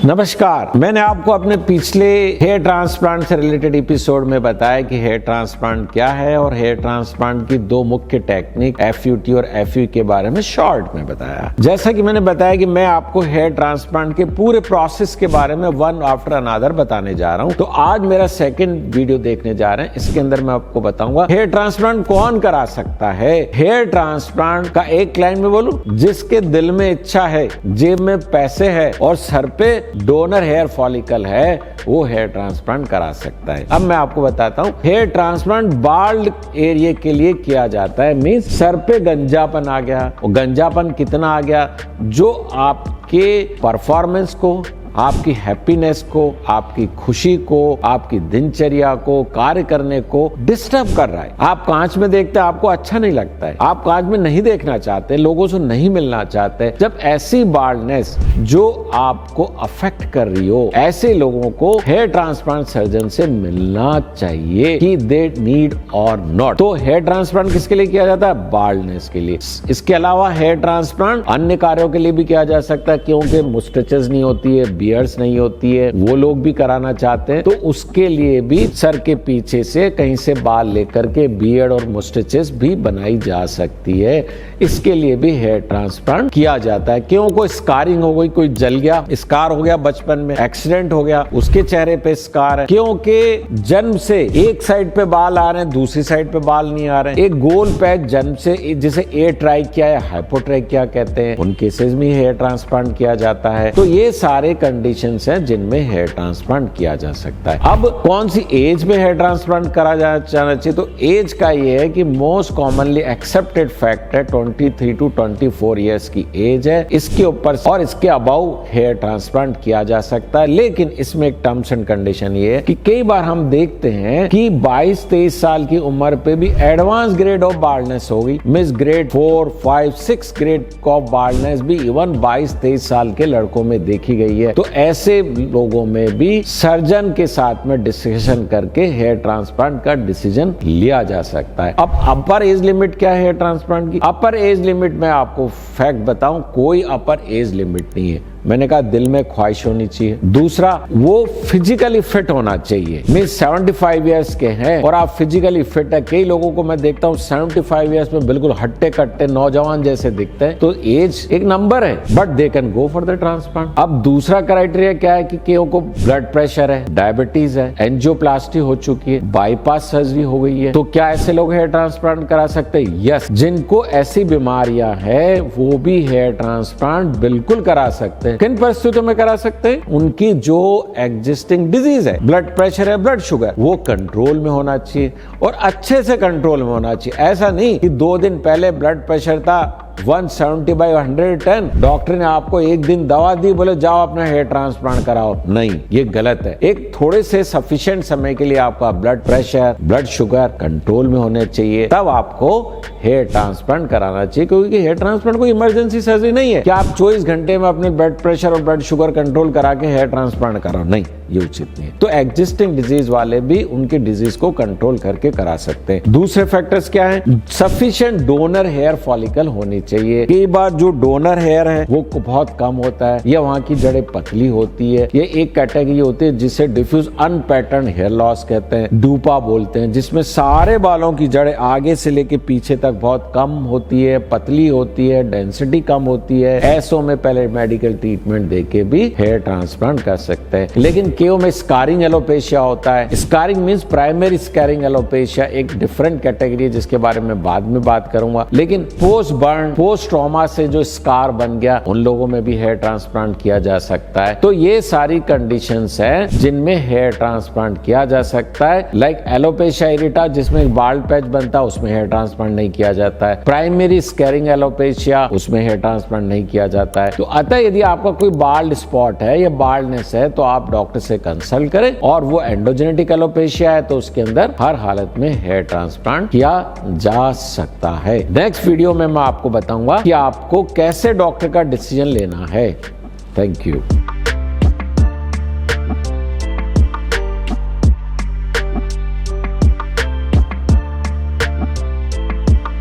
नमस्कार। मैंने आपको अपने पिछले हेयर ट्रांसप्लांट से रिलेटेड एपिसोड में बताया कि हेयर ट्रांसप्लांट क्या है और हेयर ट्रांसप्लांट की दो मुख्य टेक्निक एफयूटी और एफयू के बारे में शॉर्ट में बताया। जैसा कि मैंने बताया कि मैं आपको हेयर ट्रांसप्लांट के पूरे प्रोसेस के बारे में वन आफ्टर अनदर बताने जा रहा हूं। तो आज मेरा सेकंड वीडियो देखने जा रहे हैं। इसके अंदर मैं आपको बताऊंगा हेयर ट्रांसप्लांट कौन करा सकता है। हेयर ट्रांसप्लांट का एक लाइन में बोलूं, जिसके दिल में इच्छा है, जेब में पैसे है और सर पे डोनर हेयर फॉलिकल है, वो हेयर ट्रांसप्लांट करा सकता है। अब मैं आपको बताता हूँ हेयर ट्रांसप्लांट बाल्ड एरिया के लिए किया जाता है। मींस सर पे गंजापन आ गया, और गंजापन कितना आ गया जो आपके परफॉर्मेंस को, आपकी हैप्पीनेस को, आपकी खुशी को, आपकी दिनचर्या को, कार्य करने को डिस्टर्ब कर रहा है। आप कांच में देखते हैं, आपको अच्छा नहीं लगता है, आप कांच में नहीं देखना चाहते, लोगों से नहीं मिलना चाहते। जब ऐसी बाल्डनेस जो आपको अफेक्ट कर रही हो, ऐसे लोगों को हेयर ट्रांसप्लांट सर्जन से मिलना चाहिए कि दे नीड और नॉट। तो हेयर ट्रांसप्लांट किसके लिए किया जाता है? बाल्डनेस के लिए। इसके अलावा हेयर ट्रांसप्लांट अन्य कार्यों के लिए भी किया जा सकता है, क्योंकि मुस्टैचेस नहीं होती है, बियर्ड्स नहीं होती है, वो लोग भी कराना चाहते हैं। तो उसके लिए भी सर के पीछे से कहीं से बाल लेकर के बियर्ड और मुस्टैचेस भी बनाई जा सकती है। इसके लिए भी हेयर ट्रांसप्लांट किया जाता है। क्यों? कोई स्कारिंग हो गई, कोई जल गया, स्कार हो गया, बचपन में एक्सीडेंट हो गया, उसके चेहरे पे स्कार है। क्योंकि जन्म से एक साइड पे बाल आ रहे हैं, दूसरी साइड पे बाल नहीं आ रहे हैं। एक गोल पैच जन्म से, जिसे एट्राइकिया या हाइपोट्राइकिया कहते हैं, उन केसेस में हेयर ट्रांसप्लांट किया जाता है। तो ये सारे कंडीशंस हैं जिनमें हेयर ट्रांसप्लांट किया जा सकता है। अब कौन सी एज में हेयर ट्रांसप्लांट करा जाना चाहिए? तो एज का ये है कि मोस्ट कॉमनली एक्सेप्टेड फैक्ट है 23 टू 24 इयर्स की एज है। इसके ऊपर और इसके अबाउ हेयर ट्रांसप्लांट किया जा सकता है। लेकिन इसमें एक टर्म्स एंड कंडीशन ये है कि कई बार हम देखते हैं कि 22-23 साल की उम्र पे भी एडवांस ग्रेड ऑफ बाल्डनेस होगी। Miss grade 4, 5, 6 grade of baldness भी इवन 22-23 साल के लड़कों में देखी गई है। तो ऐसे लोगों में भी सर्जन के साथ में डिस्कशन करके हेयर ट्रांसप्लांट का डिसीजन लिया जा सकता है। अब अपर एज लिमिट क्या है हेयर ट्रांसप्लांट की? अपर एज लिमिट में आपको फैक्ट बताऊं, कोई अपर एज लिमिट नहीं है। मैंने कहा दिल में ख्वाहिश होनी चाहिए। दूसरा, वो फिजिकली फिट होना चाहिए। मींस 75 इयर्स के हैं और आप फिजिकली फिट है। कई लोगों को मैं देखता हूँ 75 इयर्स में बिल्कुल हट्टे कट्टे नौजवान जैसे दिखते हैं। तो एज एक नंबर है, but they can go for the transplant. अब दूसरा क्राइटेरिया क्या है कि कईयों को ब्लड प्रेशर है, डायबिटीज है, एंजियोप्लास्टी हो चुकी है, बाईपास सर्जरी हो गई है। तो क्या ऐसे लोग हेयर ट्रांसप्लांट करा सकते हैं? यस, जिनको ऐसी बीमारियां है वो भी हेयर ट्रांसप्लांट बिल्कुल करा सकते हैं। किन परिस्थितियों में करा सकते हैं? उनकी जो एग्जिस्टिंग डिजीज है, ब्लड प्रेशर है, ब्लड शुगर, वो कंट्रोल में होना चाहिए और अच्छे से कंट्रोल में होना चाहिए। ऐसा नहीं कि 2 दिन पहले ब्लड प्रेशर था 170/110, डॉक्टर ने आपको एक दिन दवा दी, बोले जाओ अपना हेयर ट्रांसप्लांट कराओ। नहीं, ये गलत है। एक थोड़े से सफिशिएंट समय के लिए आपका blood pressure, blood sugar control में होने चाहिए, तब आपको हेयर ट्रांसप्लांट कराना चाहिए। क्योंकि हेयर ट्रांसप्लांट कोई इमरजेंसी सर्जरी नहीं है कि आप 24 घंटे में अपने ब्लड प्रेशर और ब्लड शुगर कंट्रोल करा के हेयर ट्रांसप्लांट कराओ। नहीं, ये उचित नहीं है। तो एग्जिस्टिंग डिजीज वाले भी उनकी डिजीज को कंट्रोल करके करा सकते हैं। दूसरे फैक्टर्स क्या है? सफिशिएंट डोनर हेयर फॉलिकल होनी चाहिए। कई बार जो डोनर हेयर है वो बहुत कम होता है, या वहां की जड़ें पतली होती है। ये एक कैटेगरी होती है जिसे डिफ्यूज अनपैटर्न हेयर लॉस कहते हैं, डूपा बोलते हैं, जिसमें सारे बालों की जड़ें आगे से लेके पीछे तक बहुत कम होती है, पतली होती है, डेंसिटी कम होती है। ऐसों में पहले मेडिकल ट्रीटमेंट देके भी हेयर ट्रांसप्लांट कर सकते हैं। लेकिन केओ में स्कारिंग एलोपेशिया होता है। Scarring means primary scarring alopecia, एक डिफरेंट कैटेगरी है जिसके बारे में बाद में बात करूंगा। लेकिन पोस्ट बर्न, पोस्ट ट्रॉमा से जो स्कार बन गया, उन लोगों में भी हेयर ट्रांसप्लांट किया जा सकता है। तो ये सारी कंडीशंस हैं जिनमें हेयर ट्रांसप्लांट किया जा सकता है। लाइक एलोपेशिया इरिटा, जिसमें बाल्ड पैच बनता है, उसमें हेयर ट्रांसप्लांट नहीं किया जाता है। प्राइमरी स्कैरिंग एलोपेशिया, उसमें हेयर ट्रांसप्लांट नहीं किया जाता है। तो अतः यदि आपका कोई बाल्ड स्पॉट है या बाल्डनेस है तो आप डॉक्टर से कंसल्ट करें, और वो एंडोजेनेटिक एलोपेशिया है तो उसके अंदर हर हालत में हेयर ट्रांसप्लांट किया जा सकता है। नेक्स्ट वीडियो में मैं आपको बताऊंगा कि आपको कैसे डॉक्टर का डिसीजन लेना है। Thank you.